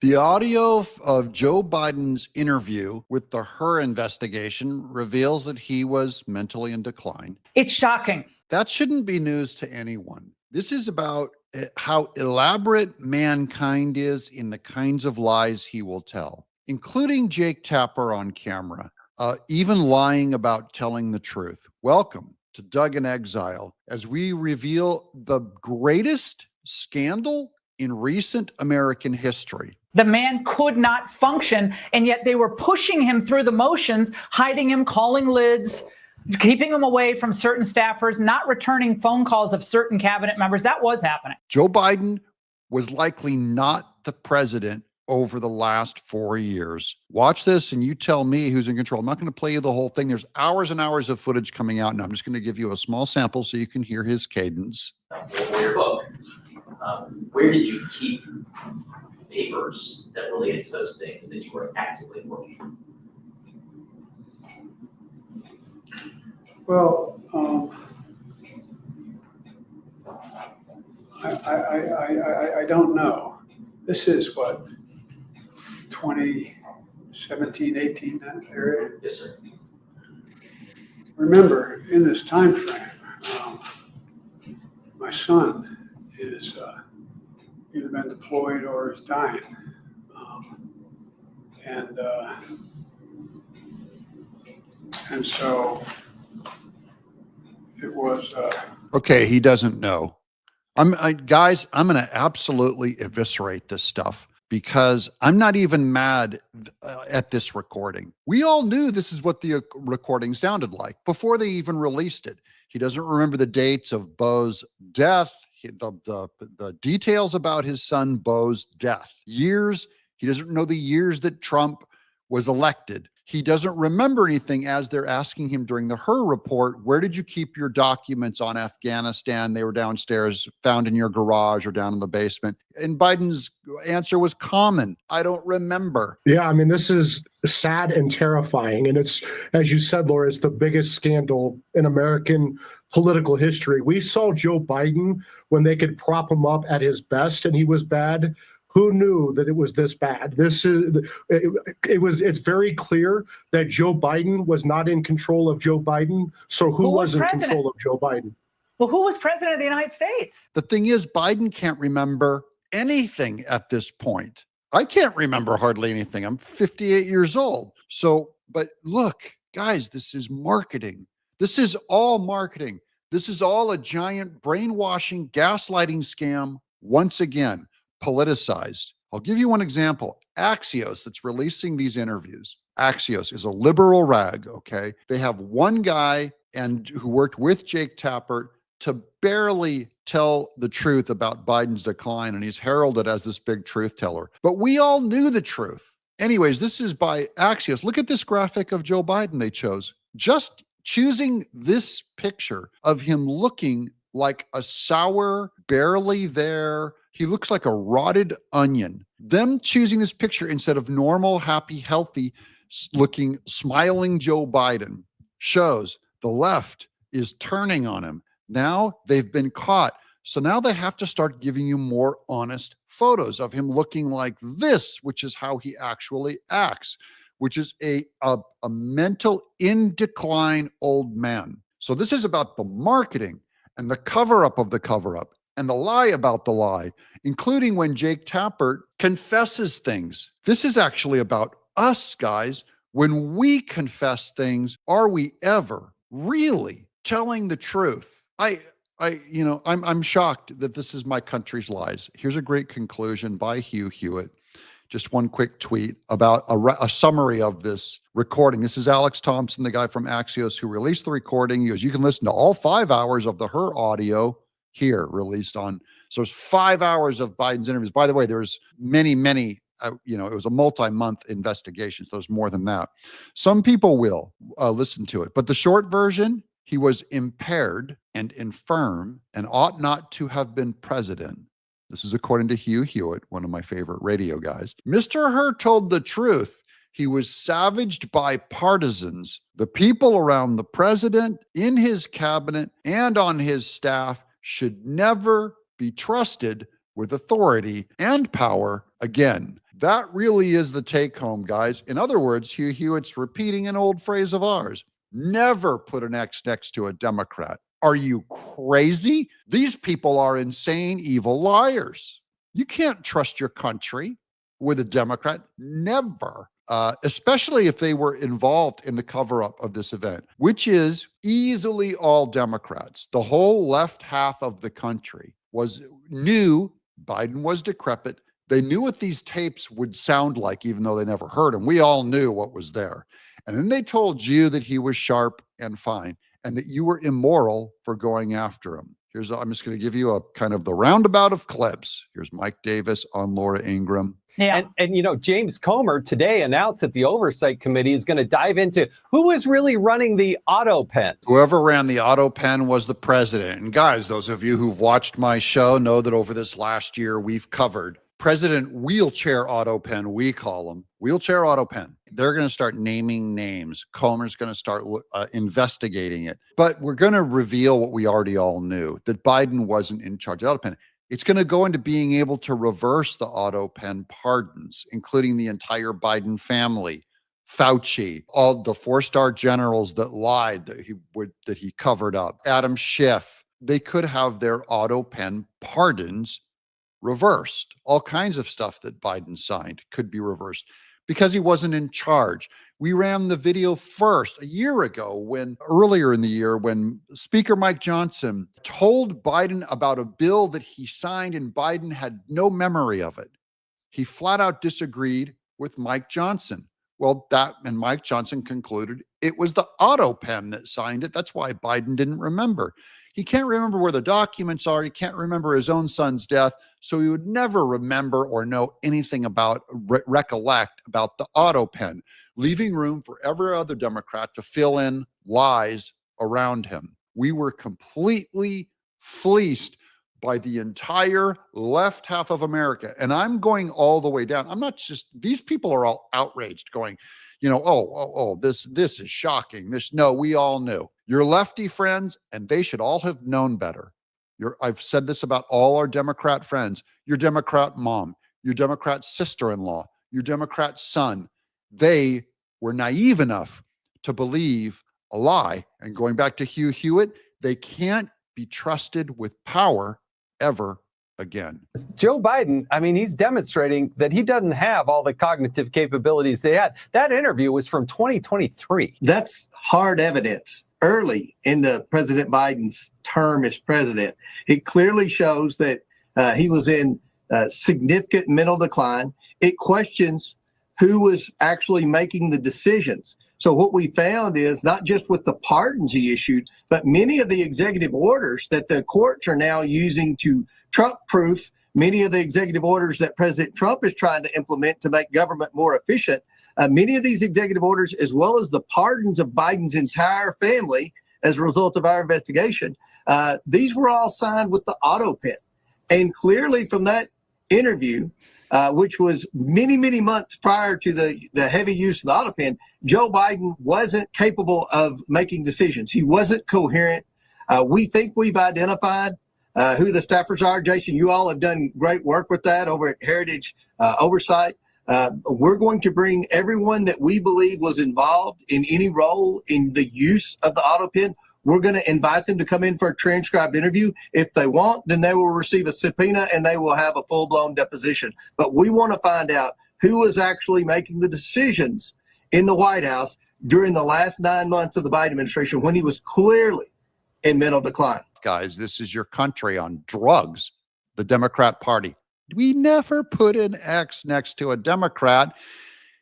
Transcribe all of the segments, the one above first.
The audio of Joe Biden's interview with the Her investigation reveals that he was mentally in decline. It's shocking. That shouldn't be news to anyone. This is about how elaborate mankind is in the kinds of lies he will tell, including Jake Tapper on camera, even lying about telling the truth. Welcome to Doug In Exile, as we reveal the greatest scandal in recent American history. The man could not function, and yet they were pushing him through the motions, hiding him, calling lids, keeping him away from certain staffers, not returning phone calls of certain cabinet members. That was happening. Joe Biden was likely not the president over the last 4 years. Watch this and you tell me who's in control. I'm not going to play you the whole thing. There's hours and hours of footage coming out, and I'm just going to give you a small sample so you can hear his cadence. For your book, where did you keep papers that related to those things that you were actively working? Well, I don't know. This is what, 2017, 18, that area? Yes, sir. Remember, in this time frame, my son is either been deployed or is dying. And so it was. Okay, he doesn't know. Guys, I'm going to absolutely eviscerate this stuff because I'm not even mad at this recording. We all knew this is what the recording sounded like before they even released it. He doesn't remember the dates of Beau's death, the details about his son Beau's death, years. He doesn't know the years that Trump was elected. He doesn't remember anything as they're asking him during the Her report, where did you keep your documents on Afghanistan? They were downstairs, found in your garage or down in the basement. And Biden's answer was common. I don't remember. Yeah, I mean, this is sad and terrifying. And it's, as you said, Laura, it's the biggest scandal in American political history. We saw Joe Biden when they could prop him up at his best and he was bad. Who knew that it was this bad? It's very clear that Joe Biden was not in control of Joe Biden. So who was in control of Joe Biden? Well, who was president of the United States? The thing is, Biden can't remember anything at this point. I can't remember hardly anything. I'm 58 years old. So, but look, guys, this is marketing. This is all marketing. This is all a giant brainwashing, gaslighting scam once again. Politicized. I'll give you one example. Axios, that's releasing these interviews. Axios is a liberal rag, okay? They have one guy who worked with Jake Tapper to barely tell the truth about Biden's decline, and he's heralded as this big truth teller. But we all knew the truth. Anyways, this is by Axios. Look at this graphic of Joe Biden they chose. Just choosing this picture of him looking like a sour, barely there. He looks like a rotted onion. Them choosing this picture instead of normal, happy, healthy looking, smiling Joe Biden shows the left is turning on him. Now they've been caught. So now they have to start giving you more honest photos of him looking like this, which is how he actually acts, which is a mental in decline old man. So this is about the marketing and the cover-up of the cover-up and the lie about the lie, including when Jake Tapper confesses things. This is actually about us, guys. When we confess things, are we ever really telling the truth? I'm shocked that this is my country's lies. Here's a great conclusion by Hugh Hewitt. Just one quick tweet about a summary of this recording. This is Alex Thompson, the guy from Axios who released the recording. He goes, you can listen to all 5 hours of the Her audio here released on. So it's 5 hours of Biden's interviews. By the way, there's many, it was a multi-month investigation. So there's more than that. Some people will listen to it, but the short version, he was impaired and infirm and ought not to have been president. This is according to Hugh Hewitt, one of my favorite radio guys. Mr. Her told the truth. He was savaged by partisans. The people around the president, in his cabinet, and on his staff should never be trusted with authority and power again. That really is the take home, guys. In other words, Hugh Hewitt's repeating an old phrase of ours: never put an X next to a Democrat. Are you crazy? These people are insane, evil liars. You can't trust your country with a Democrat. Never. Especially if they were involved in the cover up of this event, which is easily all Democrats. The whole left half of the country knew Biden was decrepit. They knew what these tapes would sound like, even though they never heard them. We all knew what was there. And then they told you that he was sharp and fine and that you were immoral for going after him. I'm just going to give you a kind of the roundabout of clips. Here's Mike Davis on Laura Ingraham. Yeah. And you know, James Comer today announced that the Oversight Committee is going to dive into who is really running the auto pens. Whoever ran the auto pen was the president. And guys, those of you who've watched my show know that over this last year, we've covered President Wheelchair Auto Pen, we call them. Wheelchair Auto Pen. They're going to start naming names. Comer's going to start investigating it. But we're going to reveal what we already all knew, that Biden wasn't in charge of the auto pen. It's going to go into being able to reverse the auto pen pardons, including the entire Biden family, Fauci, all the four-star generals that lied that he covered up, Adam Schiff. They could have their auto pen pardons reversed. All kinds of stuff that Biden signed could be reversed because he wasn't in charge. We ran the video first a year ago earlier in the year when Speaker Mike Johnson told Biden about a bill that he signed and Biden had no memory of it. He flat out disagreed with Mike Johnson. Well, and Mike Johnson concluded it was the auto pen that signed it. That's why Biden didn't remember. He can't remember where the documents are. He can't remember his own son's death. So he would never remember or know anything about, recollect about the auto pen, leaving room for every other Democrat to fill in lies around him. We were completely fleeced by the entire left half of America. And I'm going all the way down. I'm not just, these people are all outraged going, this is shocking. No, we all knew. Your lefty friends, and they should all have known better. I've said this about all our Democrat friends, your Democrat mom, your Democrat sister-in-law, your Democrat son. They were naive enough to believe a lie. And going back to Hugh Hewitt, they can't be trusted with power ever again. Joe Biden, I mean, he's demonstrating that he doesn't have all the cognitive capabilities they had. That interview was from 2023. That's hard evidence early into President Biden's term as president. It clearly shows that he was in significant mental decline. It questions who was actually making the decisions. So what we found is not just with the pardons he issued, but many of the executive orders that the courts are now using to Trump-proof many of the executive orders that President Trump is trying to implement to make government more efficient. Many of these executive orders, as well as the pardons of Biden's entire family as a result of our investigation, these were all signed with the auto pen. And clearly from that interview, which was many, many months prior to the heavy use of the auto pen, Joe Biden wasn't capable of making decisions. He wasn't coherent. We think we've identified who the staffers are. Jason, you all have done great work with that over at Heritage Oversight. We're going to bring everyone that we believe was involved in any role in the use of the auto pen. We're going to invite them to come in for a transcribed interview. If they want, then they will receive a subpoena and they will have a full-blown deposition. But we want to find out who was actually making the decisions in the White House during the last 9 months of the Biden administration when he was clearly in mental decline. Guys, this is your country on drugs, the Democrat Party. We never put an X next to a Democrat.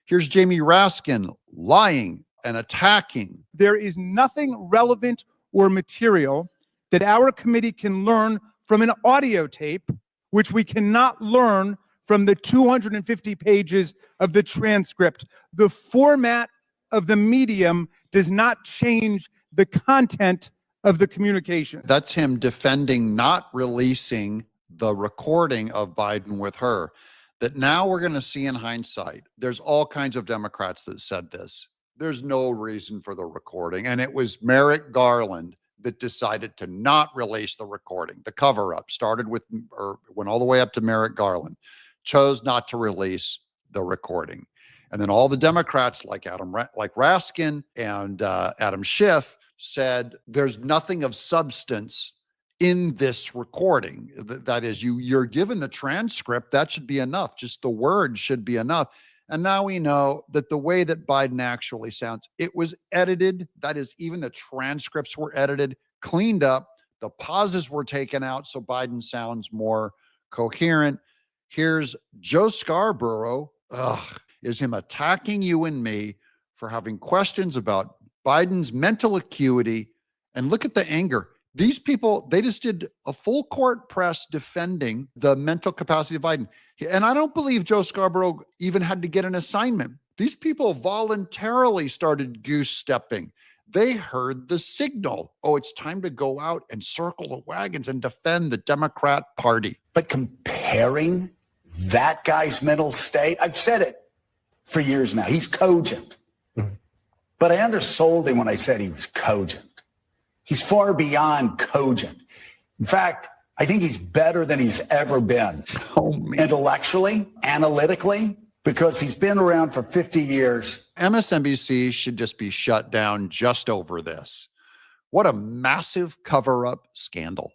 Here's Jamie Raskin lying and attacking. There is nothing relevant or material that our committee can learn from an audio tape, which we cannot learn from the 250 pages of the transcript. The format of the medium does not change the content of the communication. That's him defending not releasing the recording of Biden with her. That now we're going to see in hindsight, there's all kinds of Democrats that said this. There's no reason for the recording. And it was Merrick Garland that decided to not release the recording. The cover-up started with, or went all the way up to Merrick Garland, chose not to release the recording. And then all the Democrats like Raskin and Adam Schiff said there's nothing of substance in this recording. That is, you're given the transcript, that should be enough. Just the words should be enough. And now we know that the way that Biden actually sounds, it was edited. That is, even the transcripts were edited, cleaned up. The pauses were taken out so Biden sounds more coherent. Here's Joe Scarborough, is him attacking you and me for having questions about Biden's mental acuity. And look at the anger. These people, they just did a full court press defending the mental capacity of Biden. And I don't believe Joe Scarborough even had to get an assignment. These people voluntarily started goose stepping. They heard the signal. Oh, it's time to go out and circle the wagons and defend the Democrat Party. But comparing that guy's mental state, I've said it for years now, he's cogent. But I undersold him when I said he was cogent. He's far beyond cogent. In fact, I think he's better than he's ever been. Intellectually, analytically, because he's been around for 50 years. MSNBC should just be shut down just over this. What a massive cover-up scandal.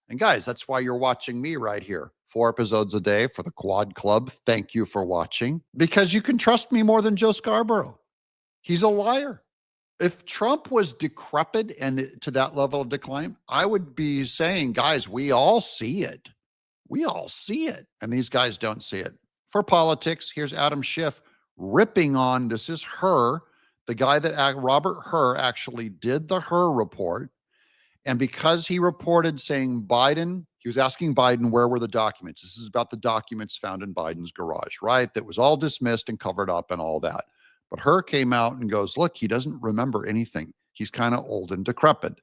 And guys, that's why you're watching me right here. 4 episodes a day for the Quad Club. Thank you for watching. Because you can trust me more than Joe Scarborough. He's a liar. If Trump was decrepit and to that level of decline, I would be saying, guys, we all see it. We all see it. And these guys don't see it. For politics, here's Adam Schiff ripping on, this is Hur, the guy that Robert Hur actually did the Hur report. And because he reported saying Biden, he was asking Biden, where were the documents? This is about the documents found in Biden's garage, right? That was all dismissed and covered up and all that. But Hur came out and goes, look, he doesn't remember anything. He's kind of old and decrepit.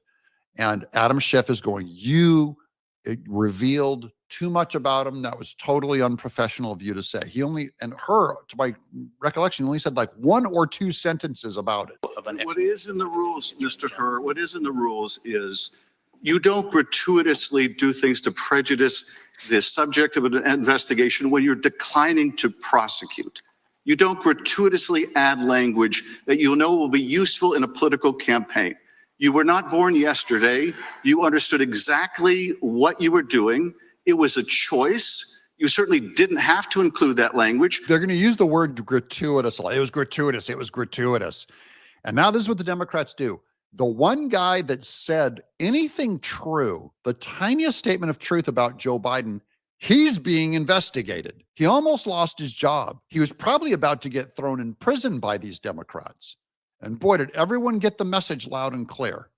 And Adam Schiff is going, it revealed too much about him. That was totally unprofessional of you to say. And Hur, to my recollection, only said like 1 or 2 sentences about it. What is in the rules, Mr. Hur, what is in the rules is you don't gratuitously do things to prejudice the subject of an investigation when you're declining to prosecute. You don't gratuitously add language that you know will be useful in a political campaign. You were not born yesterday. You understood exactly what you were doing. It was a choice. You certainly didn't have to include that language. They're going to use the word gratuitous. It was gratuitous. It was gratuitous. And now this is what the Democrats do. The one guy that said anything true, the tiniest statement of truth about Joe Biden, he's being investigated. He almost lost his job. He was probably about to get thrown in prison by these Democrats. And boy, did everyone get the message loud and clear.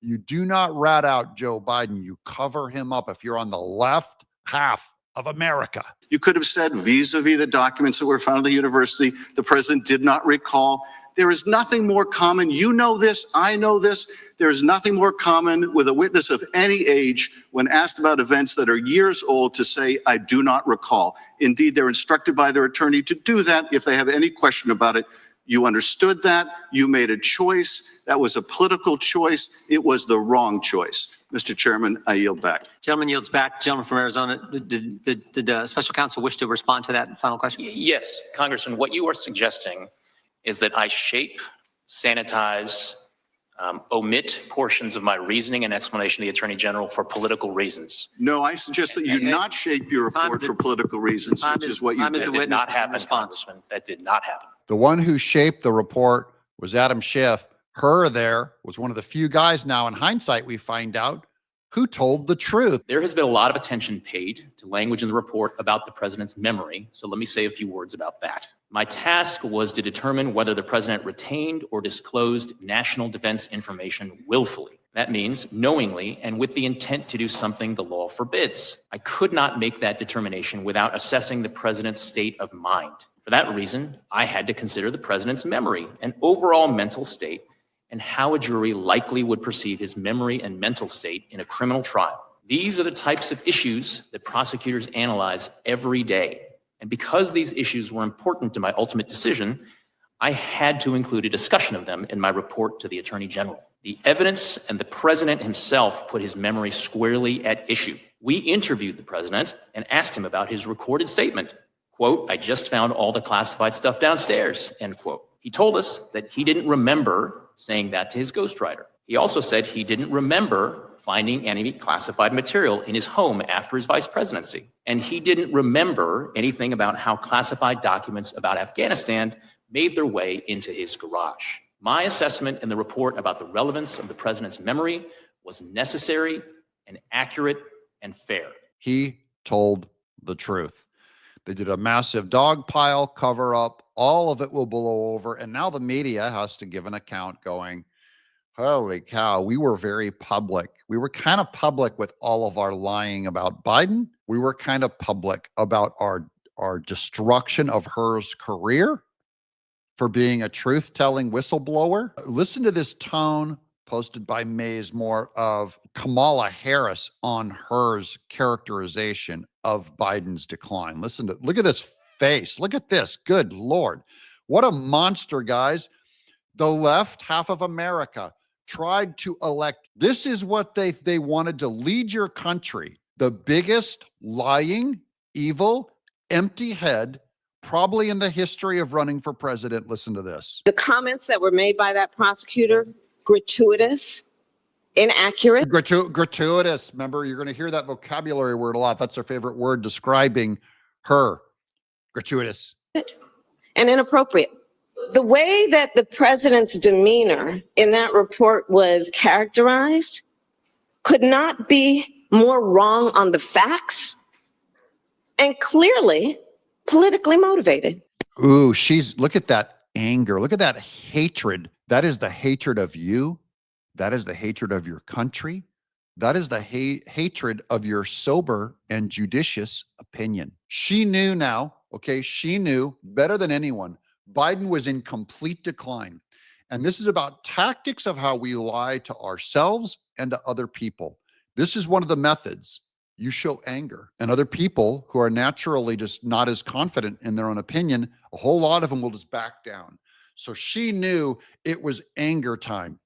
You do not rat out Joe Biden. You cover him up if you're on the left half of America. You could have said vis-a-vis the documents that were found at the university, the president did not recall. There is nothing more common. You know this. I know this. There is nothing more common with a witness of any age when asked about events that are years old to say, I do not recall. Indeed, they're instructed by their attorney to do that if they have any question about it. You understood that. You made a choice. That was a political choice. It was the wrong choice. Mr. Chairman, I yield back. Gentleman yields back. Gentleman from Arizona, did special counsel wish to respond to that final question? Yes, Congressman, what you are suggesting is that I shape, sanitize, omit portions of my reasoning and explanation to the Attorney General for political reasons. No, I suggest that you not shape your report for political reasons, which is what you did. That did not happen, Congressman. That did not happen. The one who shaped the report was Adam Schiff. Hur there was one of the few guys now in hindsight we find out who told the truth. There has been a lot of attention paid to language in the report about the president's memory, so let me say a few words about that. My task was to determine whether the president retained or disclosed national defense information willfully. That means knowingly and with the intent to do something the law forbids. I could not make that determination without assessing the president's state of mind. For that reason, I had to consider the president's memory and overall mental state and how a jury likely would perceive his memory and mental state in a criminal trial. These are the types of issues that prosecutors analyze every day. And because these issues were important to my ultimate decision, I had to include a discussion of them in my report to the Attorney General. The evidence and the president himself put his memory squarely at issue. We interviewed the president and asked him about his recorded statement, quote, "I just found all the classified stuff downstairs," end quote. He told us that he didn't remember saying that to his ghostwriter. He also said he didn't remember finding any classified material in his home after his vice presidency. And he didn't remember anything about how classified documents about Afghanistan made their way into his garage. My assessment in the report about the relevance of the president's memory was necessary and accurate and fair. He told the truth. They did a massive dog pile cover up. All of it will blow over. And now the media has to give an account going, holy cow, we were very public. We were kind of public with all of our lying about Biden. We were kind of public about our destruction of her's career for being a truth-telling whistleblower. Listen to this tone posted by Mays Moore of Kamala Harris on her's characterization of Biden's decline. Look at this face. Look at this. Good Lord. What a monster, guys. The left half of America tried to elect. This is what they wanted to lead your country. The biggest lying, evil, empty head probably in the history of running for president. Listen to this. The comments that were made by that prosecutor, gratuitous, inaccurate. Gratuitous. Remember, you're going to hear that vocabulary word a lot. That's our favorite word describing her. Gratuitous. And inappropriate. The way that the president's demeanor in that report was characterized could not be more wrong on the facts and clearly politically motivated. Ooh, look at that anger. Look at that hatred. That is the hatred of you. That is the hatred of your country. That is the hatred of your sober and judicious opinion. She knew now, okay, she knew better than anyone, Biden was in complete decline. And this is about tactics of how we lie to ourselves and to other people. This is one of the methods. You show anger, and other people who are naturally just not as confident in their own opinion, a whole lot of them will just back down. So she knew it was anger time.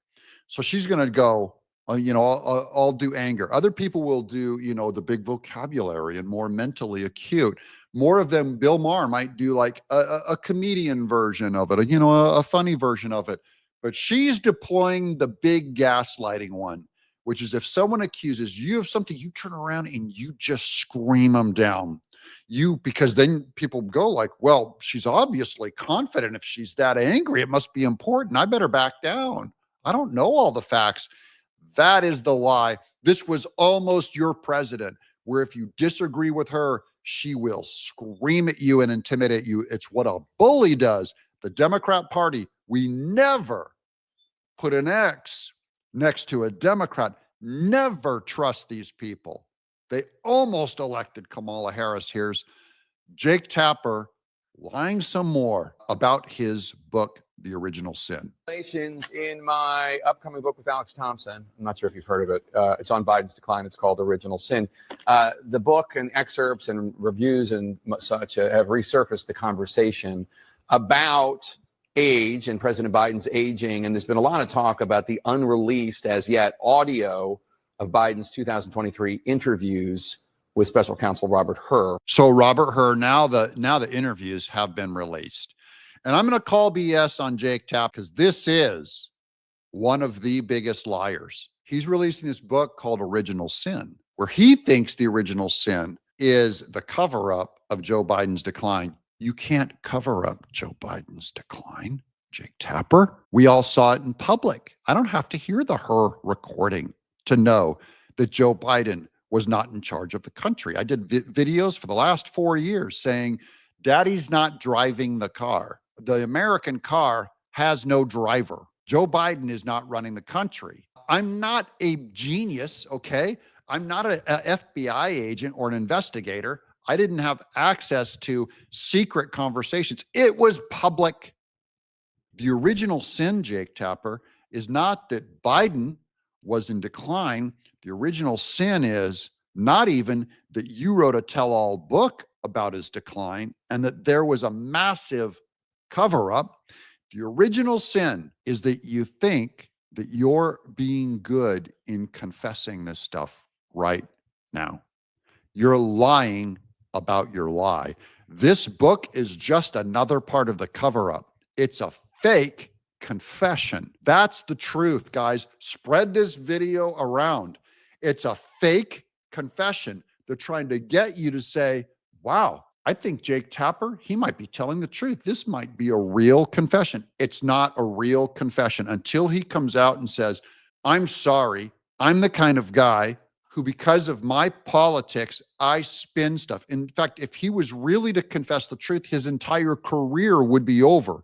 So she's going to go, I'll do anger. Other people will do, the big vocabulary and more mentally acute. More of them, Bill Maher might do like a comedian version of it, a funny version of it. But she's deploying the big gaslighting one, which is if someone accuses you of something, you turn around and you just scream them down. Because then people go like, well, she's obviously confident. If she's that angry, it must be important. I better back down. I don't know all the facts. That is the lie. This was almost your president, where if you disagree with her, she will scream at you and intimidate you. It's what a bully does. The Democrat Party, we never put an X next to a Democrat. Never trust these people. They almost elected Kamala Harris. Here's Jake Tapper lying some more about his book, The Original Sin. In my upcoming book with Alex Thompson, I'm not sure if you've heard of it. It's on Biden's decline. It's called Original Sin. The book and excerpts and reviews and such have resurfaced the conversation about age and President Biden's aging. And there's been a lot of talk about the unreleased as yet audio of Biden's 2023 interviews with special counsel Robert Hur. So Robert Hur, now the interviews have been released. And I'm going to call BS on Jake Tapp because this is one of the biggest liars. He's releasing this book called Original Sin, where he thinks the original sin is the cover-up of Joe Biden's decline. You can't cover up Joe Biden's decline, Jake Tapper. We all saw it in public. I don't have to hear the Hur recording to know that Joe Biden was not in charge of the country. I did videos for the last 4 years saying, Daddy's not driving the car. The American car has no driver. Joe Biden is not running the country. I'm not a genius, okay? I'm not an FBI agent or an investigator. I didn't have access to secret conversations. It was public. The original sin, Jake Tapper, is not that Biden was in decline. The original sin is not even that you wrote a tell-all book about his decline and that there was a massive cover-up. The original sin is that you think that you're being good in confessing this stuff right now. You're lying about your lie. This book is just another part of the cover-up. It's a fake confession. That's the truth, guys. Spread this video around. It's a fake confession. They're trying to get you to say, wow, I think Jake Tapper, he might be telling the truth. This might be a real confession. It's not a real confession until he comes out and says, I'm sorry. I'm the kind of guy who, because of my politics, I spin stuff. In fact, if he was really to confess the truth, his entire career would be over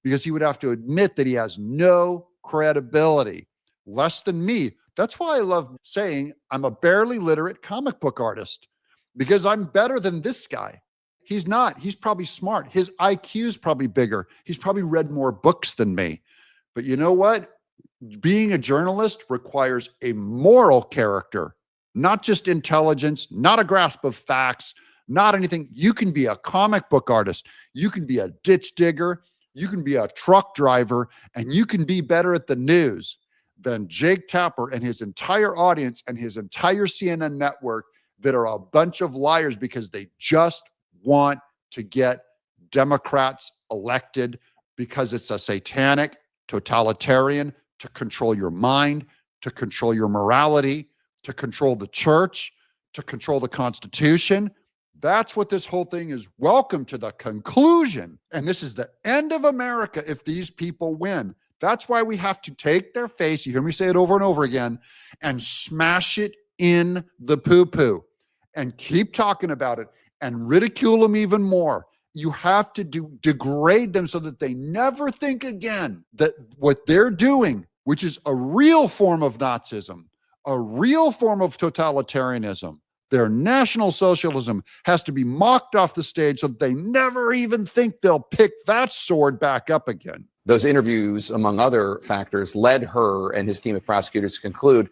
because he would have to admit that he has no credibility, less than me. That's why I love saying I'm a barely literate comic book artist, because I'm better than this guy. He's not. He's probably smart. His IQ is probably bigger. He's probably read more books than me. But you know what? Being a journalist requires a moral character, not just intelligence, not a grasp of facts, not anything. You can be a comic book artist. You can be a ditch digger. You can be a truck driver, and you can be better at the news than Jake Tapper and his entire audience and his entire CNN network that are a bunch of liars because they just want to get Democrats elected because it's a satanic, totalitarian, to control your mind, to control your morality, to control the church, to control the Constitution. That's what this whole thing is. Welcome to the conclusion. And this is the end of America if these people win. That's why we have to take their face, you hear me say it over and over again, and smash it in the poo-poo and keep talking about it and ridicule them even more. You have to degrade them so that they never think again that what they're doing, which is a real form of Nazism, a real form of totalitarianism, their National Socialism, has to be mocked off the stage so that they never even think they'll pick that sword back up again. Those interviews, among other factors, led her and his team of prosecutors to conclude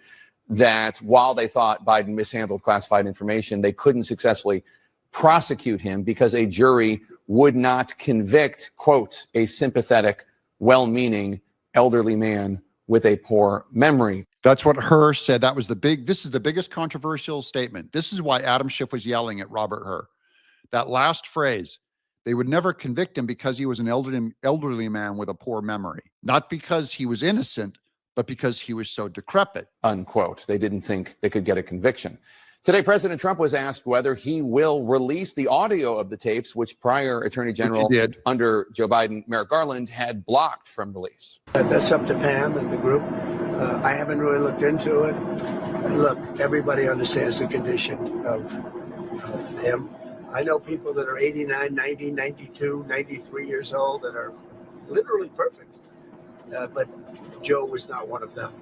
that while they thought Biden mishandled classified information, they couldn't successfully prosecute him because a jury would not convict, quote, a sympathetic, well-meaning elderly man with a poor memory. That's what Herr said. This is the biggest controversial statement. This is why Adam Schiff was yelling at Robert Herr. That last phrase, they would never convict him because he was an elderly man with a poor memory. Not because he was innocent, but because he was so decrepit. Unquote. They didn't think they could get a conviction. Today, President Trump was asked whether he will release the audio of the tapes, which prior Attorney General under Joe Biden, Merrick Garland, had blocked from release. That's up to Pam and the group. I haven't really looked into it. Look, everybody understands the condition of him. I know people that are 89, 90, 92, 93 years old that are literally perfect. But Joe was not one of them.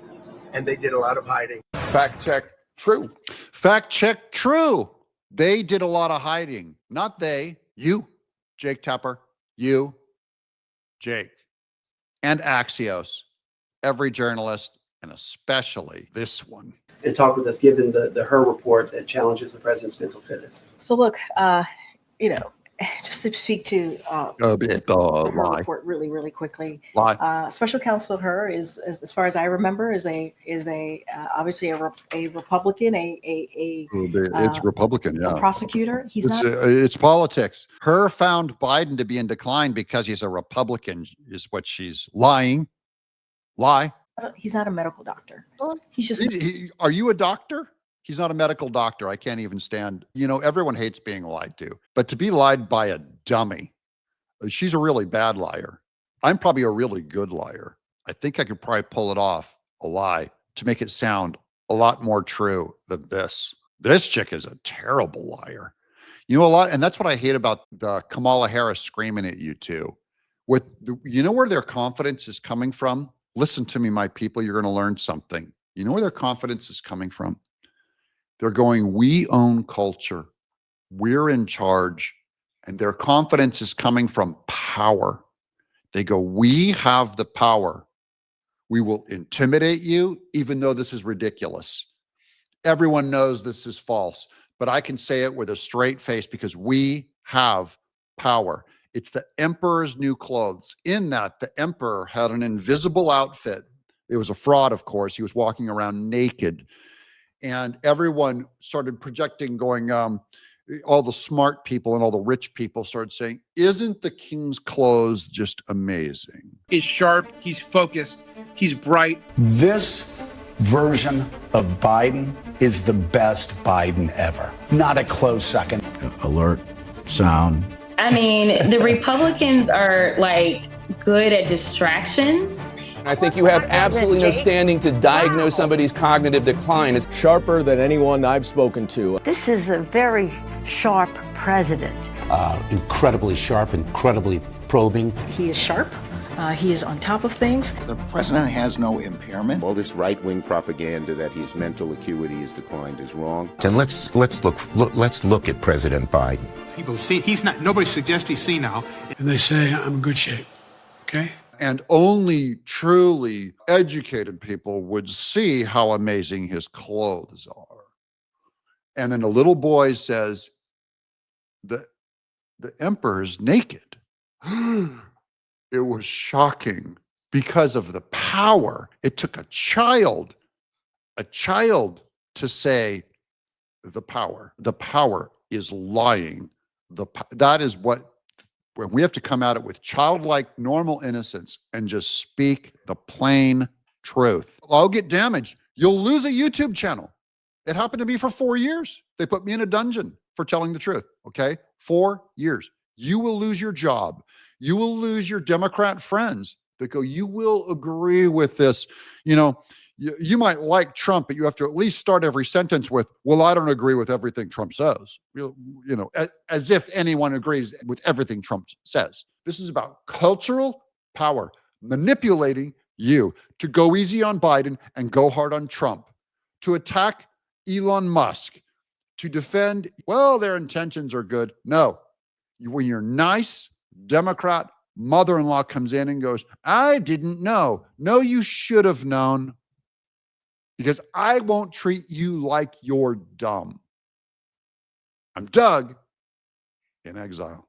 And they did a lot of hiding. Fact check. True. Fact check. True. They did a lot of hiding. Not they. You, Jake Tapper. You, Jake. And Axios. Every journalist, and especially this one. And talk with us, given the Herr report that challenges the president's mental fitness. So look, just to speak to the Herr report really quickly. Special Counsel Herr is, as far as I remember, is obviously a Republican, it's Republican, yeah. A prosecutor. It's politics. Herr found Biden to be in decline because he's a Republican, is what she's lying. Lie. He's not a medical doctor. He's just. Are you a doctor? He's not a medical doctor. I can't even stand. Everyone hates being lied to, but to be lied by a dummy, she's a really bad liar. I'm probably a really good liar. I think I could probably pull it off, a lie, to make it sound a lot more true than this. This chick is a terrible liar. A lot, and that's what I hate about the Kamala Harris screaming at you too. Where their confidence is coming from? Listen to me, my people, you're going to learn something. You know where their confidence is coming from? They're going, we own culture. We're in charge. And their confidence is coming from power. They go, we have the power. We will intimidate you, even though this is ridiculous. Everyone knows this is false, but I can say it with a straight face because we have power. It's the emperor's new clothes. In that, the emperor had an invisible outfit. It was a fraud, of course. He was walking around naked. And everyone started projecting, going, all the smart people and all the rich people started saying, isn't the king's clothes just amazing? He's sharp, he's focused, he's bright. This version of Biden is the best Biden ever. Not a close second. Alert, sound. I mean, the Republicans are like good at distractions. I think you have absolutely no standing to diagnose somebody's cognitive decline as Sharper than anyone I've spoken to. This is a very sharp president. Incredibly sharp, incredibly probing. He is sharp. He is on top of things. The president has no impairment. All this right-wing propaganda that his mental acuity has declined is wrong. And let's look at President Biden. People see nobody suggests he's senile. And they say, I'm in good shape. Okay? And only truly educated people would see how amazing his clothes are. And then a little boy says, the emperor's naked. It was shocking because of the power. It took a child to say the power. The power is lying. That is what, when we have to come at it with childlike, normal innocence and just speak the plain truth. I'll get damaged. You'll lose a YouTube channel. It happened to me for 4 years. They put me in a dungeon for telling the truth. Okay. 4 years. You will lose your job. You will lose your Democrat friends that go, you will agree with this. You know, you might like Trump, but you have to at least start every sentence with, well, I don't agree with everything Trump says. You know, as if anyone agrees with everything Trump says. This is about cultural power, manipulating you to go easy on Biden and go hard on Trump, to attack Elon Musk, to defend, well, their intentions are good. No, when you're nice, Democrat mother-in-law comes in and goes, I didn't know. No, you should have known, because I won't treat you like you're dumb. I'm Doug in Exile.